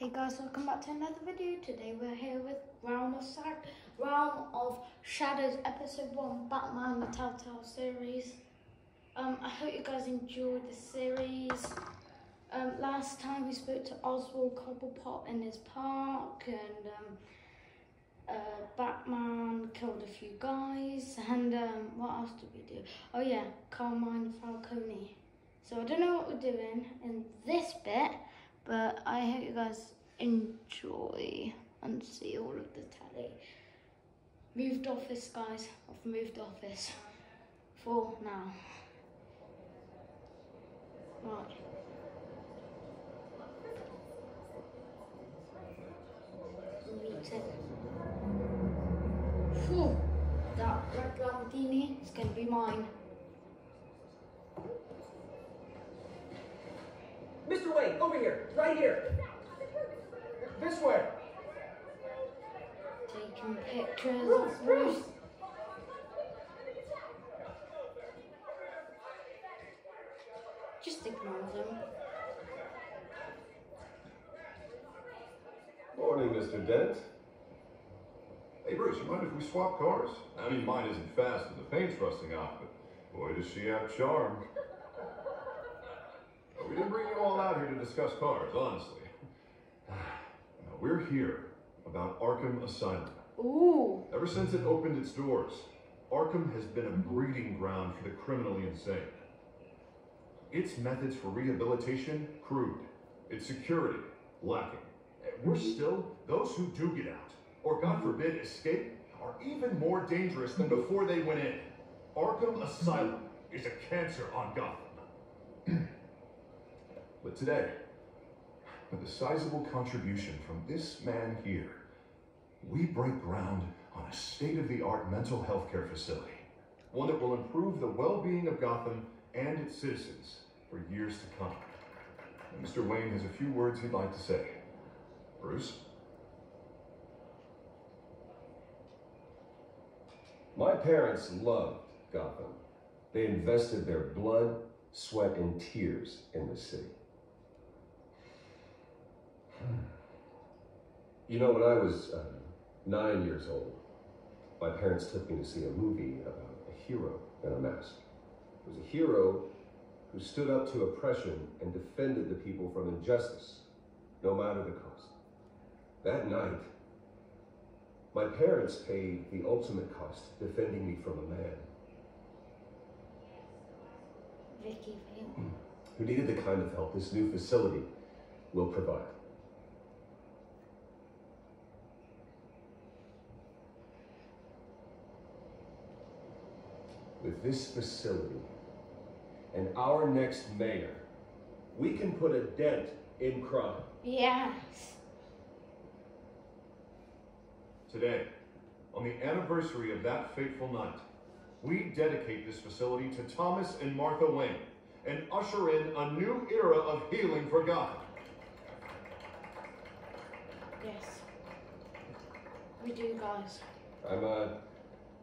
Hey guys, welcome back to another video. Today we're here with Realm of Shadows episode 1, Batman the Telltale series. I hope you guys enjoyed the series. Last time we spoke to Oswald Cobblepot in his park, and Batman killed a few guys, and what else did we do? Oh yeah, Carmine Falcone. So I don't know what we're doing in this bit, but I hope you guys enjoy and see all of the telly. Moved office, guys. I've moved office for now. Right. Meeting. Phew. That red Lamborghini is going to be mine. Mr. Wayne, over here, right here. This way. Taking pictures of Bruce. Just ignore them. Morning, Mr. Dent. Hey, Bruce, you mind if we swap cars? I mean, mine isn't fast and the paint's rusting off, but boy, does she have charm. We didn't bring you all out here to discuss cars, honestly. No, we're here about Arkham Asylum. Ooh. Ever since it opened its doors, Arkham has been a breeding ground for the criminally insane. Its methods for rehabilitation, crude. Its security, lacking. Worse still, those who do get out, or God forbid, escape, are even more dangerous than before they went in. Arkham Asylum is a cancer on Gotham. But today, with a sizable contribution from this man here, we break ground on a state-of-the-art mental health care facility. One that will improve the well-being of Gotham and its citizens for years to come. And Mr. Wayne has a few words he'd like to say. Bruce? My parents loved Gotham. They invested their blood, sweat, and tears in the city. You know, when I was 9 years old, my parents took me to see a movie about a hero in a mask. It was a hero who stood up to oppression and defended the people from injustice, no matter the cost. That night, my parents paid the ultimate cost defending me from a man Vicky Vale. who needed the kind of help this new facility will provide. With this facility and our next mayor, we can put a dent in crime. Yes. Today, on the anniversary of that fateful night, we dedicate this facility to Thomas and Martha Wayne and usher in a new era of healing for Gotham. Yes. We do, guys. I'm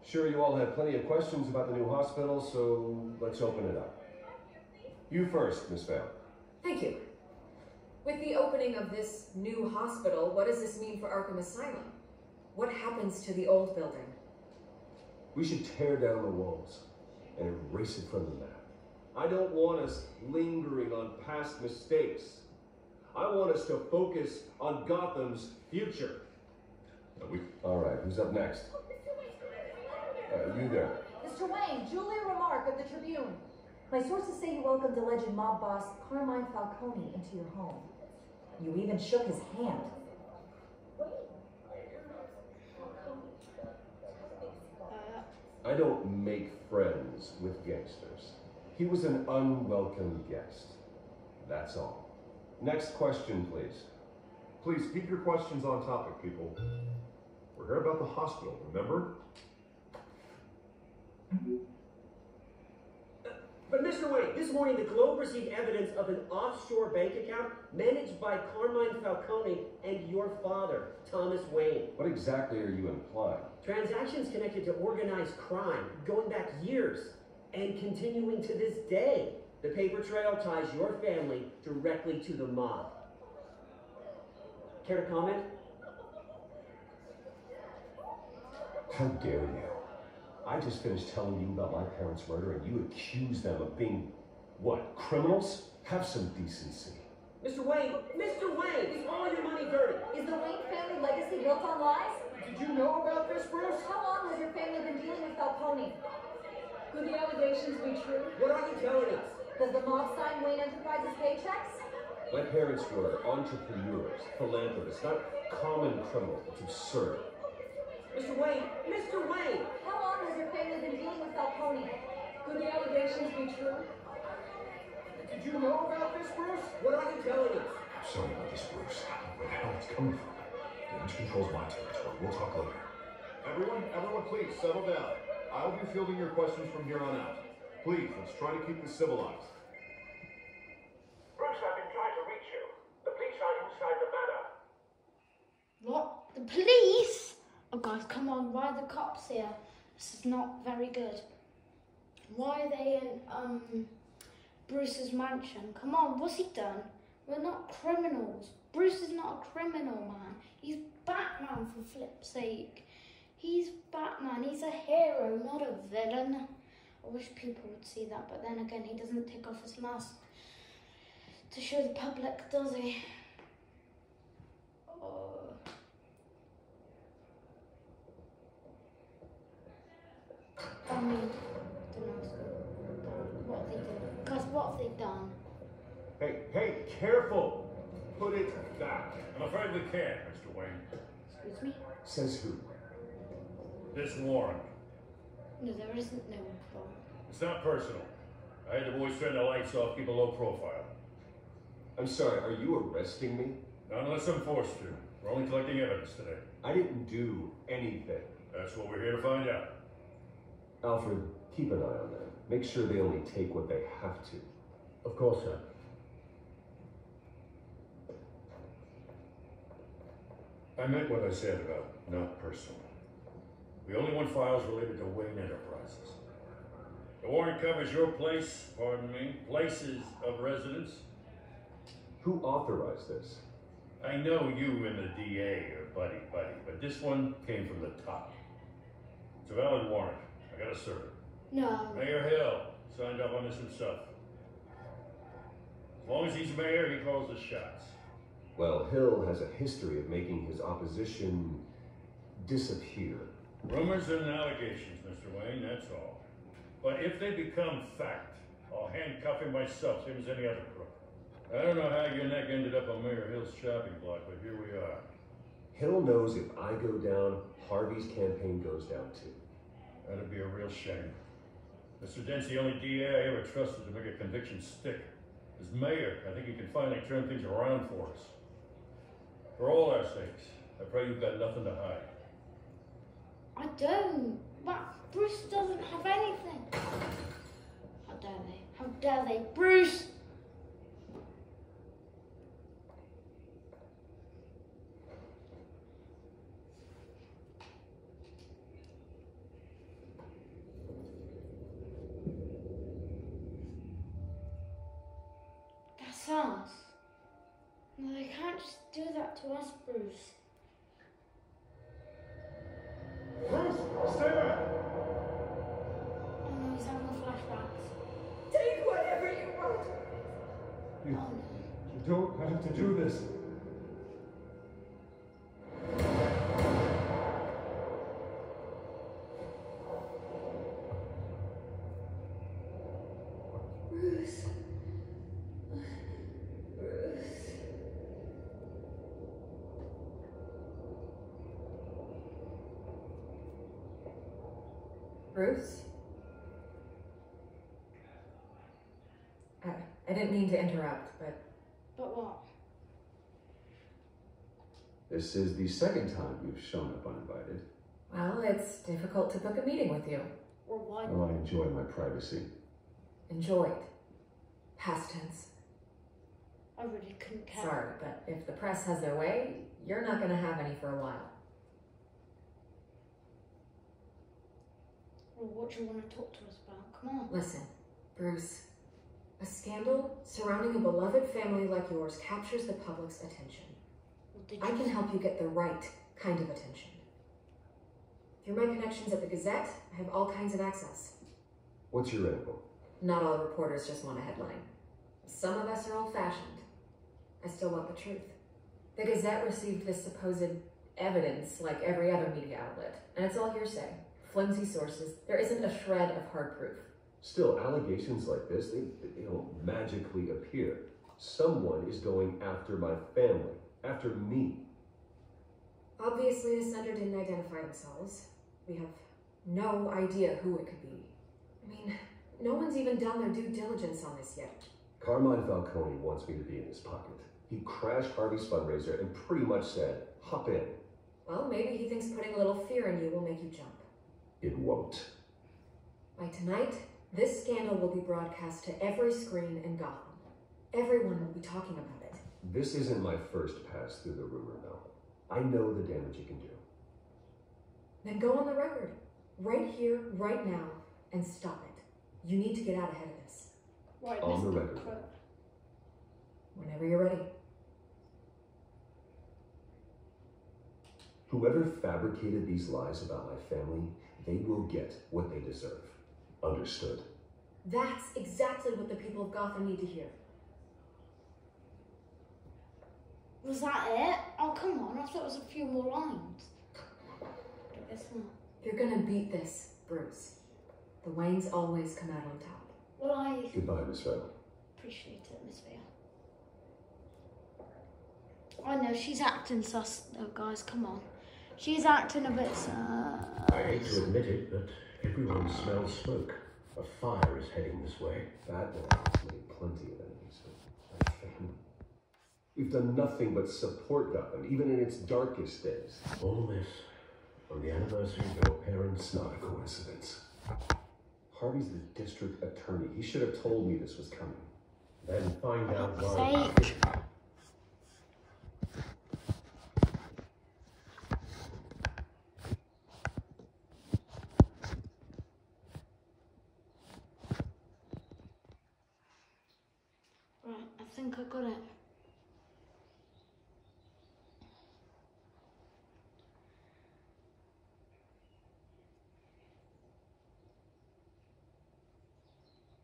sure you all have plenty of questions about the new hospital, so let's open it up. You first, Miss Vale. Thank you. With the opening of this new hospital, what does this mean for Arkham Asylum? What happens to the old building? We should tear down the walls and erase it from the map. I don't want us lingering on past mistakes. I want us to focus on Gotham's future. All right, who's up next? You there. Mr. Wayne, Julia Remark of the Tribune. My sources say you welcomed alleged mob boss Carmine Falcone into your home. You even shook his hand. I don't make friends with gangsters. He was an unwelcome guest. That's all. Next question, please. Please keep your questions on topic, people. We're here about the hospital, remember? But Mr. Wayne, this morning the Globe received evidence of an offshore bank account managed by Carmine Falcone and your father, Thomas Wayne. What exactly are you implying? Transactions connected to organized crime, going back years, and continuing to this day. The paper trail ties your family directly to the mob. Care to comment? How dare you? I just finished telling you about my parents' murder and you accuse them of being, what, criminals? Have some decency. Mr. Wayne, is all your money dirty? Is the Wayne family legacy built on lies? Did you know about this, Bruce? How long has your family been dealing with Falcone? Could the allegations be true? What are you telling us? Does the mob sign Wayne Enterprises paychecks? My parents were entrepreneurs, philanthropists, not common criminals. It's absurd. Mr. Wayne! How long has your family been dealing with Falcone? Could the allegations be true? Did you know about this, Bruce? What are you telling us? I'm sorry about this, Bruce. Where the hell it's coming from? Damage controls my territory. We'll talk later. Everyone, please settle down. I'll be fielding your questions from here on out. Please, let's try to keep this civilized. Bruce, I've been trying to reach you. The police are inside the manor. What? The police? Oh guys, come on, why are the cops here? This is not very good. Why are they in Bruce's mansion? Come on, what's he done? We're not criminals. Bruce is not a criminal, man. He's Batman, for flip's sake. He's Batman, he's a hero, not a villain. I wish people would see that, but then again, he doesn't take off his mask to show the public, does he? Oh. I mean, what have they done? Guys, what have they done? Hey, careful! Put it back. I'm afraid we can't, Mr. Wayne. Excuse me? Says who? This warrant. No, there isn't no one. It's not personal. I had the boys turn the lights off, keep a low profile. I'm sorry, are you arresting me? Not unless I'm forced to. We're only collecting evidence today. I didn't do anything. That's what we're here to find out. Alfred, keep an eye on them. Make sure they only take what they have to. Of course, sir. I meant what I said about not personal. We only want files related to Wayne Enterprises. The warrant covers your places of residence. Who authorized this? I know you and the DA are buddy, but this one came from the top. It's a valid warrant. I gotta serve it. No. Mayor Hill signed up on this himself. As long as he's mayor, he calls the shots. Well, Hill has a history of making his opposition disappear. Rumors and allegations, Mr. Wayne, that's all. But if they become fact, I'll handcuff him myself, same as any other crook. I don't know how your neck ended up on Mayor Hill's shopping block, but here we are. Hill knows if I go down, Harvey's campaign goes down too. That'd be a real shame. Mr. Dent's the only DA I ever trusted to make a conviction stick. As mayor, I think he can finally turn things around for us. For all our sakes, I pray you've got nothing to hide. I don't. But Bruce doesn't have anything. How dare they? How dare they? Bruce! That's us. No, they can't just do that to us, Bruce. Bruce, stay back! Oh no, he's having flashbacks. Take whatever you want. Oh no. You don't have to do this. Bruce. Bruce? I didn't mean to interrupt, but... But what? This is the second time you've shown up uninvited. Well, it's difficult to book a meeting with you. Or why? Well, I enjoy my privacy. Enjoyed. Past tense. I really couldn't care. Sorry, but if the press has their way, you're not going to have any for a while. Well, what do you want to talk to us about? Come on. Listen, Bruce. A scandal surrounding a beloved family like yours captures the public's attention. Well, Did I you can help you get the right kind of attention. Through my connections at the Gazette, I have all kinds of access. What's your angle? Not all reporters just want a headline. Some of us are old-fashioned. I still want the truth. The Gazette received this supposed evidence like every other media outlet, and it's all hearsay. Flimsy sources. There isn't a shred of hard proof. Still, allegations like this, they don't magically appear. Someone is going after my family, after me. Obviously, the sender didn't identify themselves. We have no idea who it could be. I mean, no one's even done their due diligence on this yet. Carmine Falcone wants me to be in his pocket. He crashed Harvey's fundraiser and pretty much said, hop in. Well, maybe he thinks putting a little fear in you will make you jump. It won't. By tonight, this scandal will be broadcast to every screen in Gotham. Everyone will be talking about it. This isn't my first pass through the rumor mill. I know the damage it can do. Then go on the record, right here, right now, and stop it. You need to get out ahead of this. Right, On the Mr. record. Crook. Whenever you're ready. Whoever fabricated these lies about my family, they will get what they deserve. Understood? That's exactly what the people of Gotham need to hear. Was that it? Oh, come on. I thought it was a few more lines. I guess not. You're gonna beat this, Bruce. The Waynes always come out on top. Well, I Goodbye, Miss Vale. appreciate it, Miss Vale. I know, she's acting sus, though, guys. Come on. She's acting a bit sus. I hate to admit it, but everyone smells smoke. A fire is heading this way. Batman has made plenty of enemies, but my family. We've done nothing but support Gotham, even in its darkest days. All this on the anniversary of your parents' It's not a coincidence. Harvey's the district attorney. He should have told me this was coming. Then find out For why. sake. Right, I think I got it.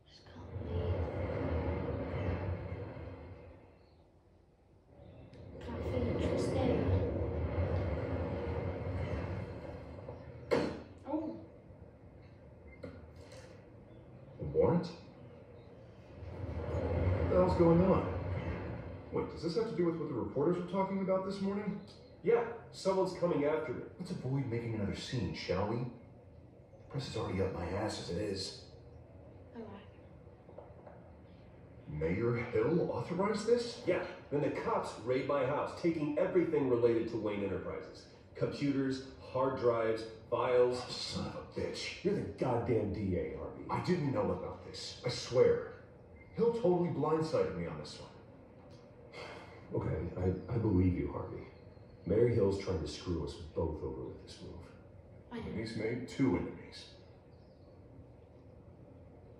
Just can't believe. Cafe interesting. Oh, A warrant? What the hell's going on? Wait, does this have to do with what the reporters were talking about this morning? Yeah, someone's coming after me. Let's avoid making another scene, shall we? The press is already up my ass as it is. alright. Mayor Hill authorized this? Yeah, then the cops raid my house, taking everything related to Wayne Enterprises. Computers, hard drives, files. Son of a bitch. You're the goddamn DA, Harvey. I didn't know about this. I swear. Hill totally blindsided me on this one. Okay, I believe you, Harvey. Mayor Hill's trying to screw us both over with this move. I know. And he's made two enemies.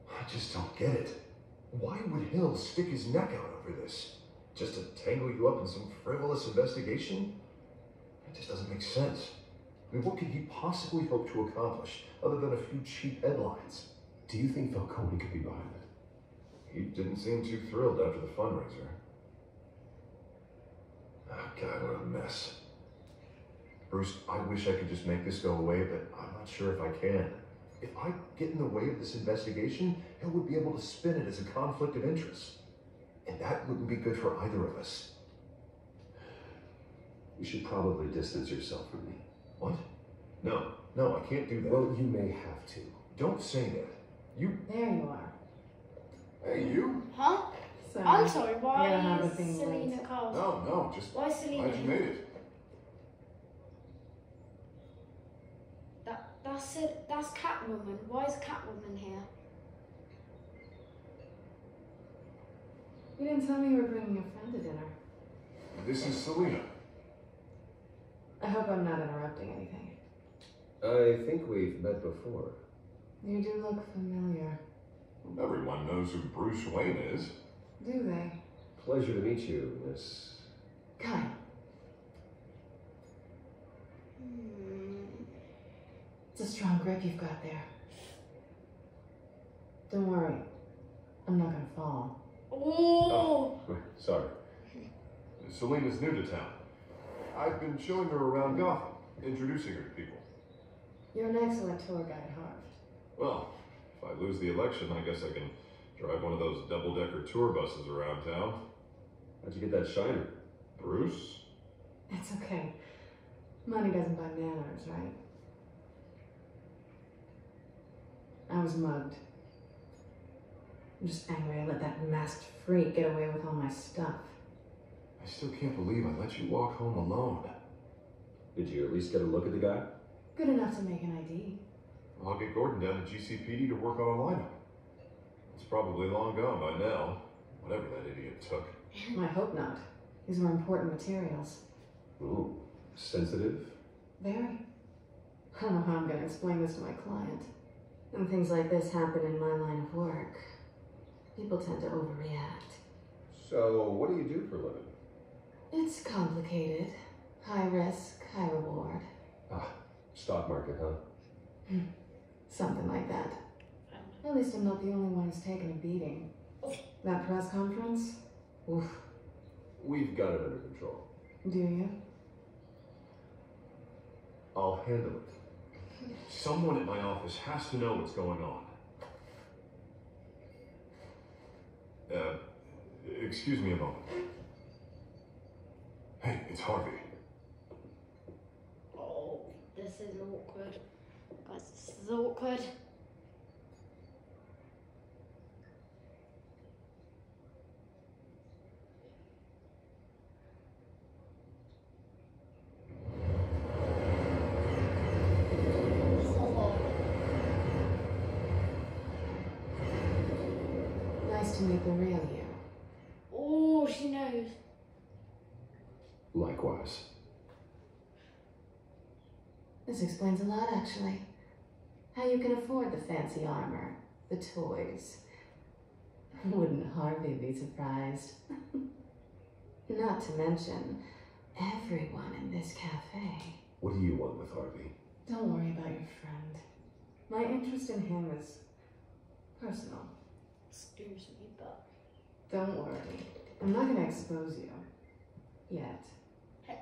I just don't get it. Why would Hill stick his neck out over this? Just to tangle you up in some frivolous investigation? It just doesn't make sense. I mean, what could he possibly hope to accomplish other than a few cheap headlines? Do you think Falcone could be behind it? He didn't seem too thrilled after the fundraiser. Oh, God, what a mess. Bruce, I wish I could just make this go away, but I'm not sure if I can. If I get in the way of this investigation, Hill would be able to spin it as a conflict of interest. And that wouldn't be good for either of us. You should probably distance yourself from me. What? No, I can't do that. Well, you may have to. Don't say that. You... There you are. Hey, you? Huh? Sorry. I'm sorry, why Yeah, I have a is thing Selina late. called? No, just... Why is Selina Glad you here? made it. That's it. That's Catwoman. Why is Catwoman here? You didn't tell me you were bringing a friend to dinner. This is Selina. I hope I'm not interrupting anything. I think we've met before. You do look familiar. Everyone knows who Bruce Wayne is. Do they? Pleasure to meet you, Miss... Kyle. It's a strong grip you've got there. Don't worry. I'm not gonna fall. Oh! Wait, sorry. Selina's new to town. I've been showing her around Gotham, introducing her to people. You're an excellent tour guide, Harv. Well, if I lose the election, I guess I can drive one of those double-decker tour buses around town. How'd you get that shiner? Bruce? It's okay. Money doesn't buy manners, right? I was mugged. I'm just angry I let that masked freak get away with all my stuff. I still can't believe I let you walk home alone. Did you at least get a look at the guy? Good enough to make an ID. I'll get Gordon down to GCPD to work on a lineup. It's probably long gone by now, whatever that idiot took. I hope not. These were important materials. Ooh, sensitive? Very. I don't know how I'm gonna explain this to my client. When things like this happen in my line of work, people tend to overreact. So, what do you do for a living? It's complicated. High risk, high reward. Ah, stock market, huh? Something like that. At least I'm not the only one who's taken a beating. That press conference? Oof. We've got it under control. Do you? I'll handle it. Someone at my office has to know what's going on. Excuse me a moment. Hey, it's Harvey. Oh, this is awkward. Guys, this is awkward. Nice to meet the real you. Oh, she knows. Likewise. This explains a lot, actually. How you can afford the fancy armor, the toys. Wouldn't Harvey be surprised? Not to mention, everyone in this cafe. What do you want with Harvey? Don't worry about your friend. My interest in him is personal. Excuse me, but... Don't worry. I'm not going to expose you. Yet. Hey.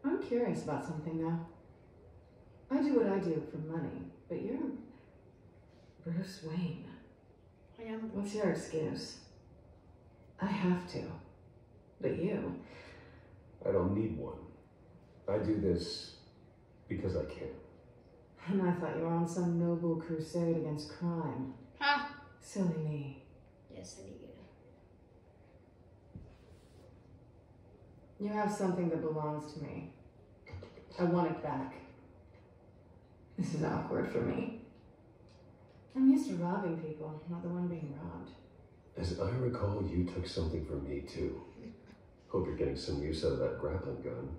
I'm curious about something, though. I do what I do for money, but you're Bruce Wayne. I am. What's your excuse? I have to. But you? I don't need one. I do this because I can. And I thought you were on some noble crusade against crime. Huh? Silly me. Yes, I do. You have something that belongs to me. I want it back. This is awkward for me. I'm used to robbing people, not the one being robbed. As I recall, you took something from me too. Hope you're getting some use out of that grappling gun.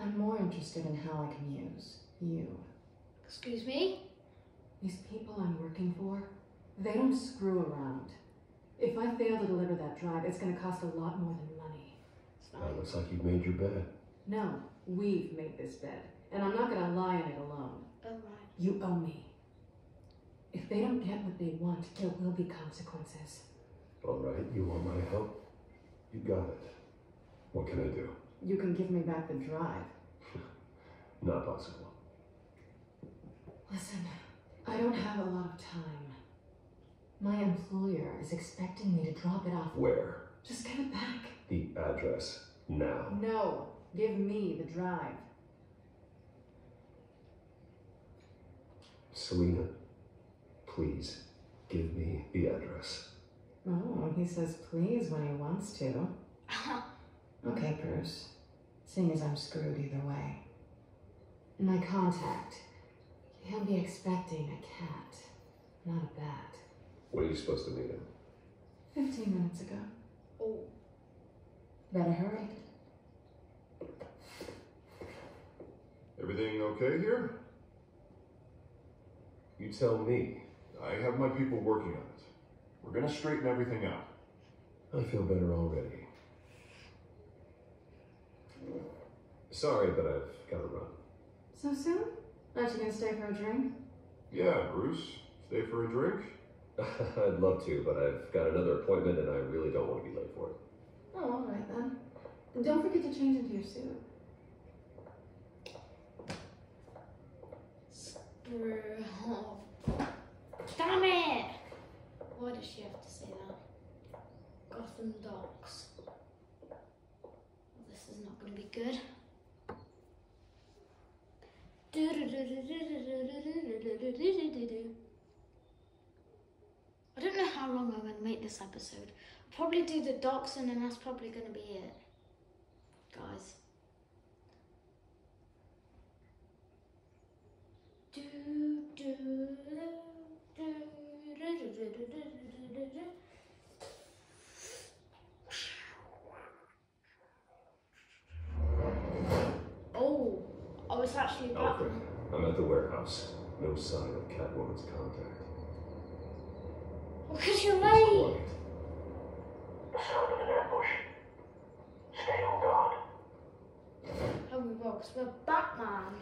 I'm more interested in how I can use you. Excuse me? These people I'm working for, they don't screw around. If I fail to deliver that drive, it's going to cost a lot more than money. Looks like you've made your bed. No, we've made this bed, and I'm not going to lie in it alone. Oh, right. You owe me. If they don't get what they want, there will be consequences. All right, you want my help? You got it. What can I do? You can give me back the drive. Not possible. Listen, I don't have a lot of time. My employer is expecting me to drop it off. Where? Just get it back. The address, now. No, give me the drive. Selina, please, give me the address. Oh, he says please when he wants to. Okay, Bruce. Seeing as I'm screwed either way. My contact. He'll be expecting a cat, not a bat. When are you supposed to meet him? 15 minutes ago. Oh. Better hurry. Everything okay here? You tell me. I have my people working on it. We're gonna straighten everything out. I feel better already. Sorry, but I've got to run. So soon? Aren't you gonna stay for a drink? Yeah, Bruce. Stay for a drink? I'd love to, but I've got another appointment and I really don't want to be late for it. Oh, all right then. And don't forget to change into your suit. Damn it! Why does she have to say that? Gotham Docks. This is not going to be good. I don't know how long I'm going to make this episode. I'll probably do the docks and then that's probably going to be it. Guys. Oh, I was actually Alfred, I'm at the warehouse. No sign of Catwoman's contact. Because you're It's late. quiet. The sound of an ambush. Stay on guard. Oh, we will, because we're Batman.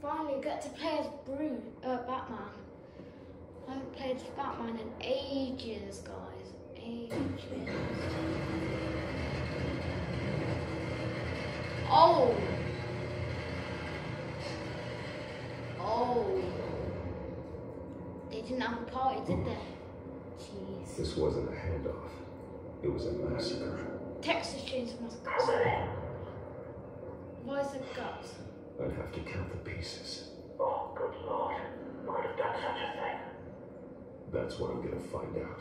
Finally get to play as Batman. I haven't played as Batman in ages, guys. Ages. Oh! Oh! They didn't have a party, did they? Jeez. This wasn't a handoff. It was a massacre. Texas Chainsaw Massacre. How many? Why is there guts? I'd have to count the pieces. Oh, good lord. Who could have done such a thing? That's what I'm gonna find out.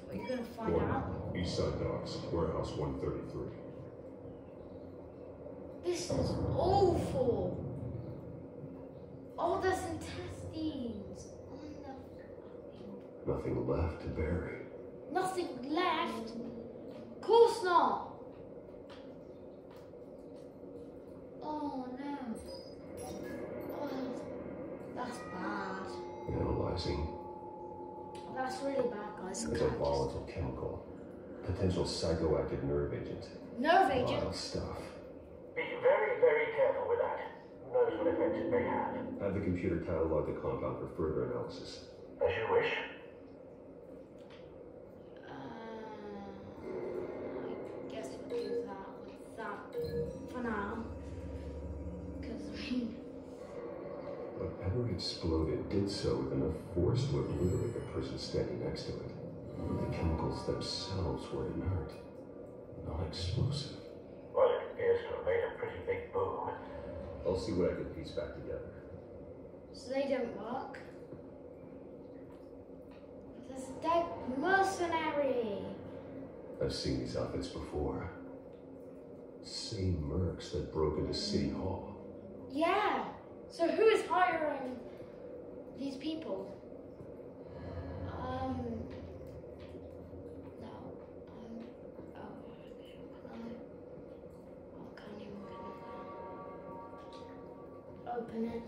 That's what you're gonna find out. East Side Docks, Warehouse 133. This is awful. Oh, there's intestines on the fucking... Nothing left to bury. Nothing left? Of course not. Oh no. Oh, that's bad. Analyzing. That's really bad, guys. It's a volatile chemical. Potential psychoactive nerve agent. Nerve agent? Wild stuff. Be very, very careful with that. Who knows what effect it may have? Have the computer catalog the compound for further analysis. As you wish. I guess we'll do that with that for now. Because, I mean... Whatever exploded did so with enough force to obliterate the person standing next to it. The chemicals themselves were inert, not explosive. Well, it appears to have made a pretty big boom. I'll see what I can piece back together. So they don't work. But there's a dead mercenary. I've seen these outfits before. Same mercs that broke into City Hall. Yeah. So who is hiring these people? No. Can't even open it.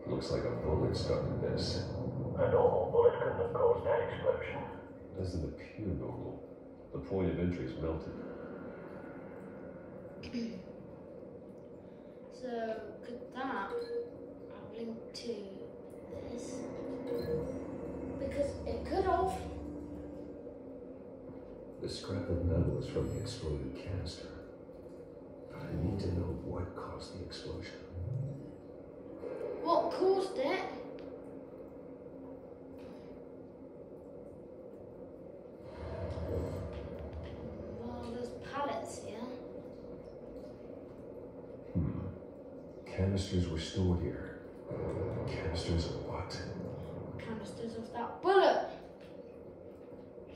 Looks like a bullet stuck in this. A normal bullet couldn't have caused that explosion. Doesn't appear normal. The point of entry is melted. So could that have linked to this? Because it could have. The scrap of metal is from the exploded canister. But I need to know what caused the explosion. What caused it? Well, there's pallets here. Canisters were stored here. Canisters of what? Canisters of that bullet.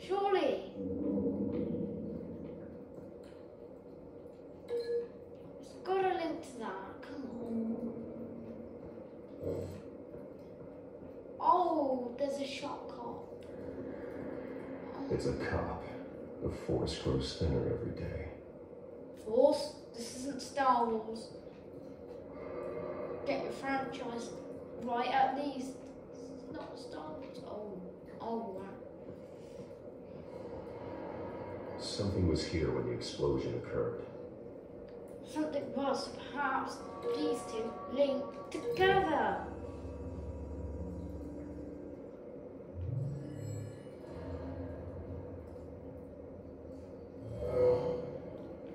Surely. It's got a link to that. Come on. Oh, there's a shot cop. It's a cop. The force grows thinner every day. Force? This isn't Star Wars. get your franchise right at least. It's not Star Wars. Oh, wow. Something was here when the explosion occurred. Something was, perhaps these two linked together.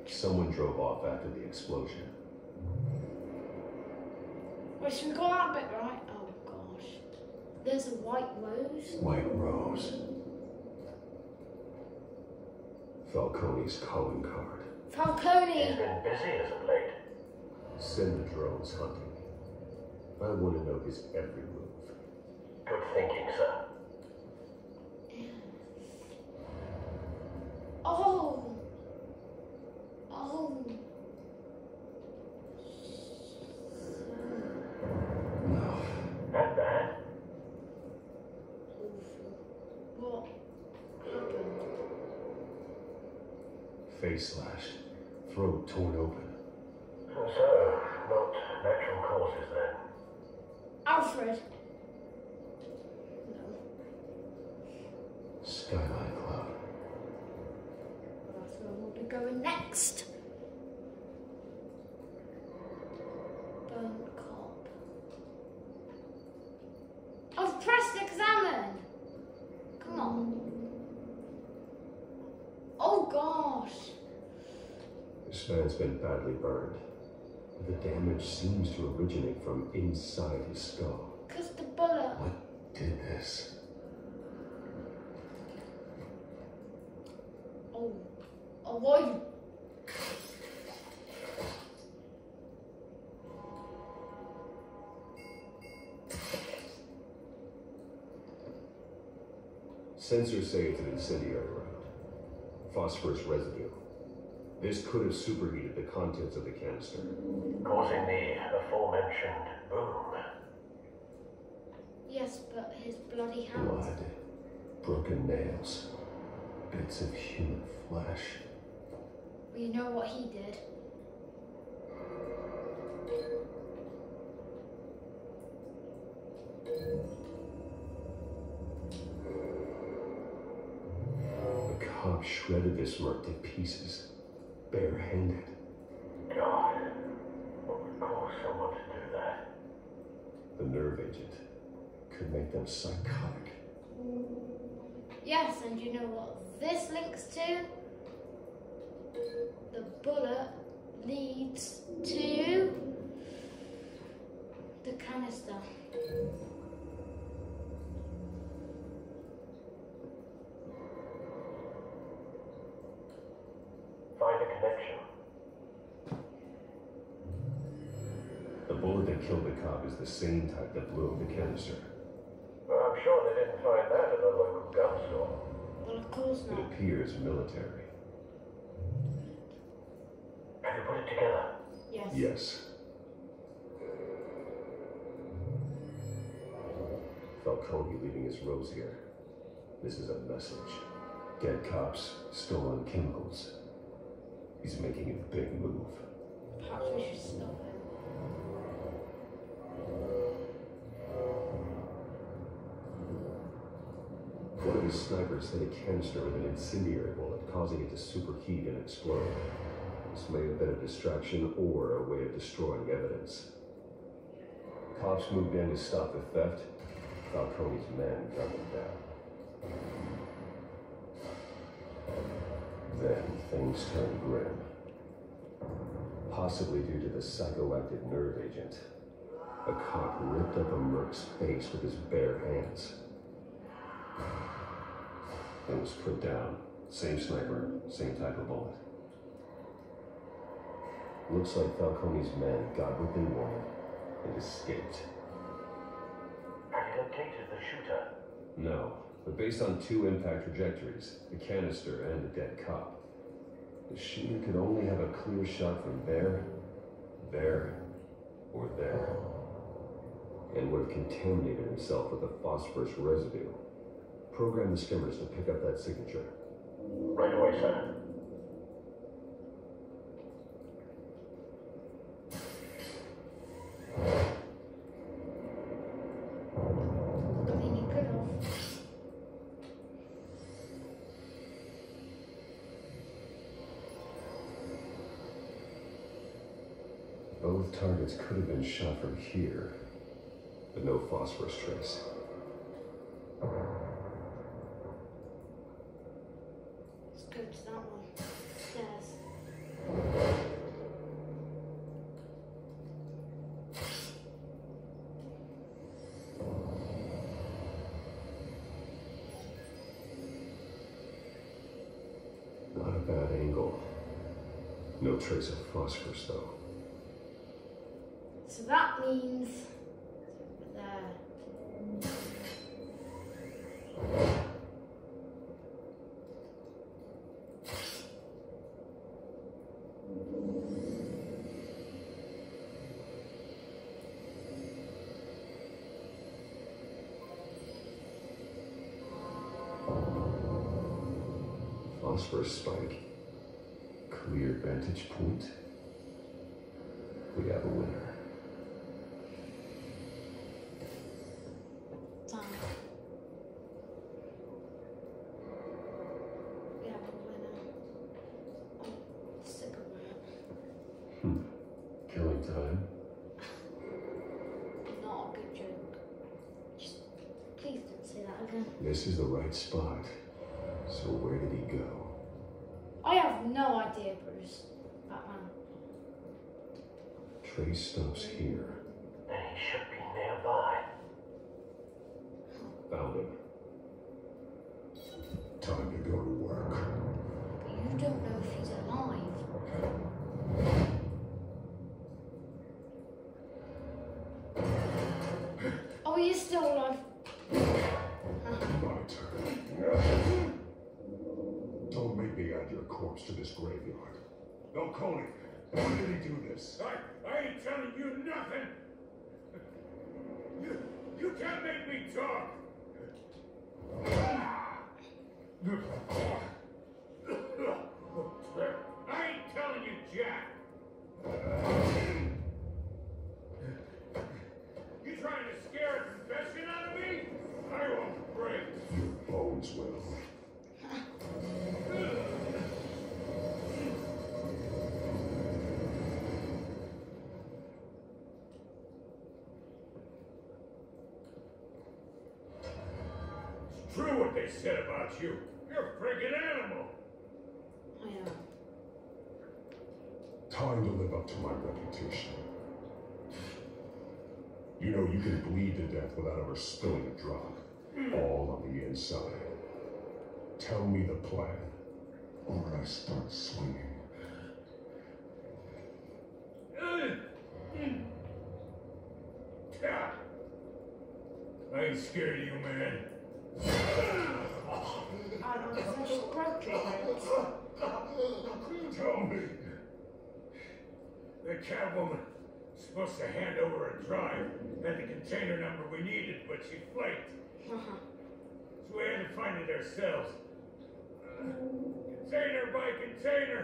Someone drove off after the explosion. Wait, should we go that bit right? Oh gosh. There's a white rose. White Rose. Falcone's calling card. Falcone! He's been busy as of late. Send the drones hunting. I want to know his every move. Good thinking, sir. Oh! No. That bad? What happened? Face slashed. Throat torn open. So, not natural causes then. Alfred! No. Skyline Club. That's where we'll be going next. Burnt cop. Oh, press examine! Come on. Oh gosh. This man's been badly burned. The damage seems to originate from inside his skull. Cause the bullet. What did this? Oh, why? Sensors say it's an incendiary round. Phosphorus residue. This could have superheated the contents of the canister. Causing the aforementioned boom. Yes, but his bloody hands. Blood. Broken nails. Bits of human flesh. Well, you know what he did. The cop shredded this merc to pieces. Barehanded. God, what would cause someone to do that? The nerve agent could make them psychotic. Yes, and you know what this links to? The bullet leads to the canister. Find a connection. The bullet that killed the cop is the same type that blew up the canister. Well, I'm sure they didn't find that at a local gun store. Well, of course It not. appears military. Have you put it together? Yes. Yes. Falcone leaving his rose here. This is a message. Dead cops, stolen chemicals. He's making a big move. Perhaps we should stop him. One of his snipers hit a canister with an incendiary bullet, causing it to superheat and explode. This may have been a distraction or a way of destroying evidence. Cops moved in to stop the theft. Falcone's men gunned them down. Then things turned grim. Possibly due to the psychoactive nerve agent. A cop ripped up a merc's face with his bare hands. And was put down. Same sniper, same type of bullet. Looks like Falcone's men got what they wanted and escaped. Have you located the shooter? No, but based on two impact trajectories, the canister and the dead cop, the shooter could only have a clear shot from there, or there, and would have contaminated himself with the phosphorus residue. Program the skimmers to pick up that signature. Right away, sir. Both targets could have been shot from here, but no phosphorus trace. Let's go to that one. Stairs. Not a bad angle. No trace of phosphorus, though. So that means over there. Phosphorus spike. Clear vantage point. We have a winner. Done. We have a winner. Oh, cigarette. Killing time. Not a good joke. Just please don't say that again. This is the right spot. So where did he go? I have no idea, Bruce. Batman. Trace stops here. Then he should be nearby. Found him. Time to go to work. But you don't know if he's alive. Oh, he is still alive. My turn. Don't make me add your corpse to this graveyard. Falcone, why did he do this? I ain't telling you nothing. You can't make me talk. I ain't telling you, Jack. You trying to scare a confession out of me? I won't break. Your bones will. It's true what they said about you. You're a friggin' animal. I know. Time to live up to my reputation. You know you can bleed to death without ever spilling a drop. All on the inside. Tell me the plan, or I start swinging. I ain't scared of you, man. I don't know if I just broke your ribs. Tell me. The Catwoman was supposed to hand over a drive, had the container number we needed, but she flaked. So we had to find it ourselves. Container by container.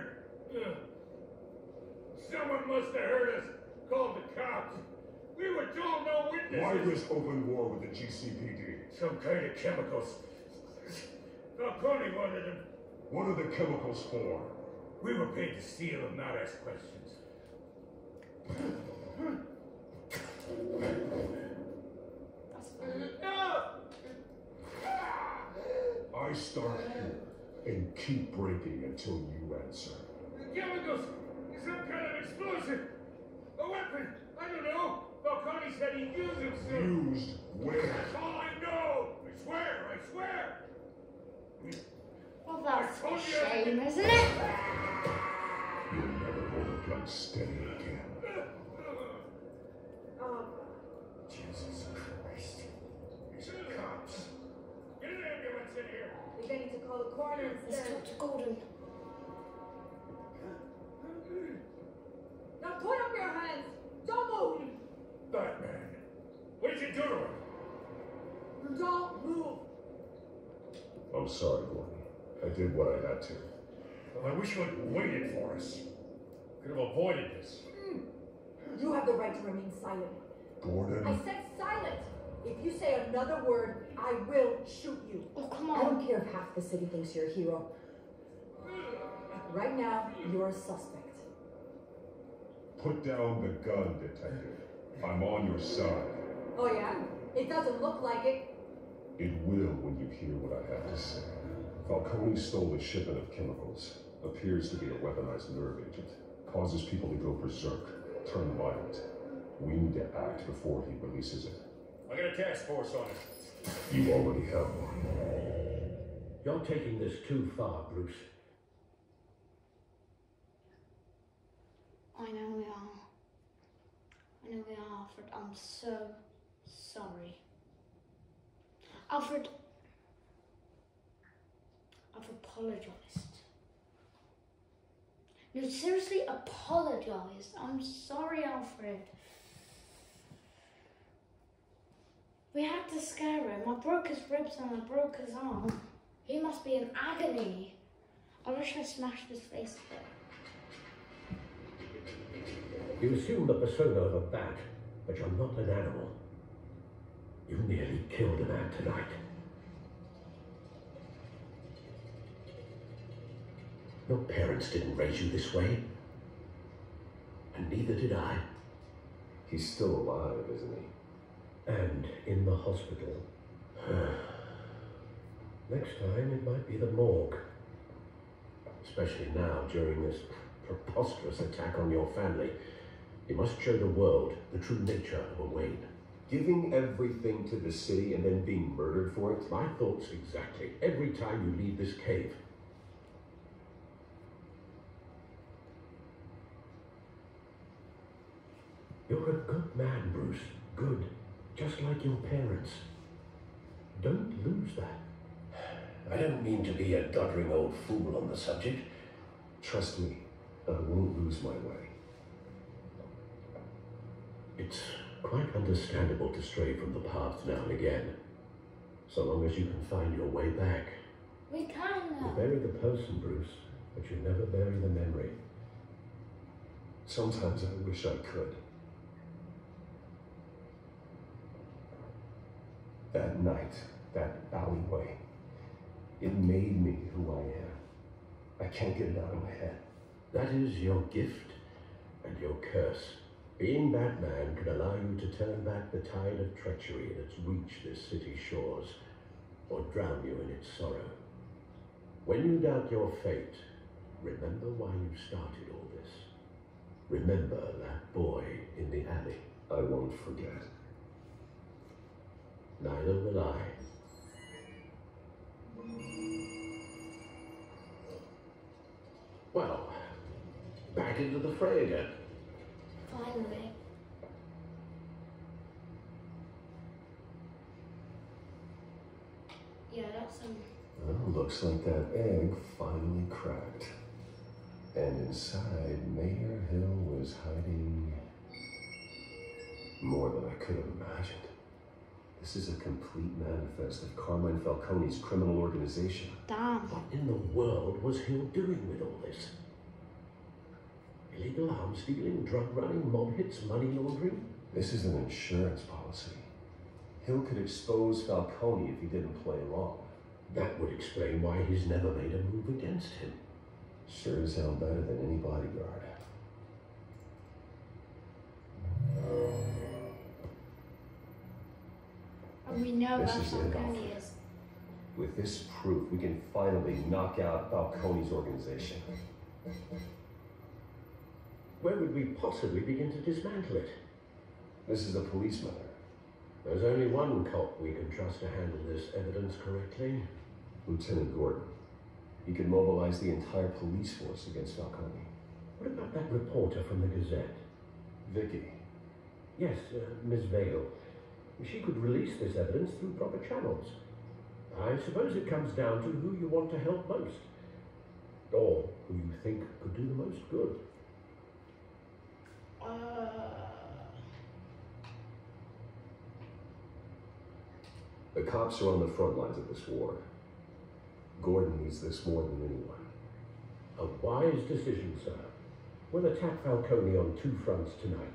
Someone must have heard us, called the cops. We were told no witnesses. Why this open war with the GCPD? Some kind of chemicals. Falcone wanted them. What are the chemicals for? We were paid to steal them, not ask questions. That's fine. I start here and keep breaking until you answer. Chemicals! Some kind of explosive! A weapon! I don't know! Falcone said he'd use them soon! Used where? That's all I know! I swear! I swear! Well, that's I told a you shame, isn't it? You'll never hold a gun steady again. Jesus Christ. These are cops. Get an ambulance in here! I think I need to call the coroner Let's instead. talk to Gordon. Now put up your hands! Don't move! Batman! What did you do to him? Don't move! I'm sorry, Gordon. I did what I had to. Well, I wish you had waited for us. Could have avoided this. You have the right to remain silent. Gordon? I said silent! If you say another word, I will shoot you. Oh, come I on. don't care if half the city thinks you're a hero. Right now, you're a suspect. Put down the gun, Detective. I'm on your side. Oh yeah? It doesn't look like it. It will when you hear what I have to say. Falcone stole a shipment of chemicals. Appears to be a weaponized nerve agent. Causes people to go berserk, turn violent. We need to act before he releases it. I got a task force on it. You already have one. You're taking this too far, Bruce. I know we are. I know we are, Alfred. I'm so sorry. Alfred, I've apologized. No, seriously, apologized. I'm sorry, Alfred. We had to scare him. I broke his ribs and I broke his arm. He must be in agony. I wish I smashed his face a bit. You assume the persona of a bat, but you're not an animal. You nearly killed a man tonight. Your parents didn't raise you this way. And neither did I. He's still alive, isn't he? And in the hospital. Next time, it might be the morgue. Especially now, during this preposterous attack on your family. You must show the world the true nature of a Wayne. Giving everything to the city and then being murdered for it? My thoughts exactly. Every time you leave this cave. You're a good man, Bruce. Good. Just like your parents. Don't lose that. I don't mean to be a doddering old fool on the subject. Trust me, I won't lose my way. It's quite understandable to stray from the path now and again. So long as you can find your way back. We can You now. bury the person, Bruce, but you never bury the memory. Sometimes I wish I could. That night, that alleyway, it made me who I am. I can't get it out of my head. That is your gift and your curse. Being Batman can allow you to turn back the tide of treachery that's reached this city's shores, or drown you in its sorrow. When you doubt your fate, remember why you started all this. Remember that boy in the alley. I won't forget. Neither will I. Well, back into the fray again. Finally. Yeah, that's Well, looks like that egg finally cracked. And inside, Mayor Hill was hiding more than I could have imagined. This is a complete manifest of Carmine Falcone's criminal organization. damn. What in the world was Hill doing with all this? Illegal arms dealing, drug running, mob hits, money laundering? This is an insurance policy. Hill could expose Falcone if he didn't play along. That would explain why he's never made a move against him. Sure as hell better than any bodyguard. And we know This where is it, Falcone Alfred. is. With this proof, we can finally knock out Falcone's organization. Where would we possibly begin to dismantle it? This is a police matter. There's only one cop we can trust to handle this evidence correctly. Lieutenant Gordon. He could mobilize the entire police force against Falcone. What about that reporter from the Gazette? Vicky. Yes, Miss Vale. She could release this evidence through proper channels. I suppose it comes down to who you want to help most. Or who you think could do the most good. The cops are on the front lines of this war. Gordon needs this more than anyone. A wise decision, sir. We'll attack Falcone on two fronts tonight.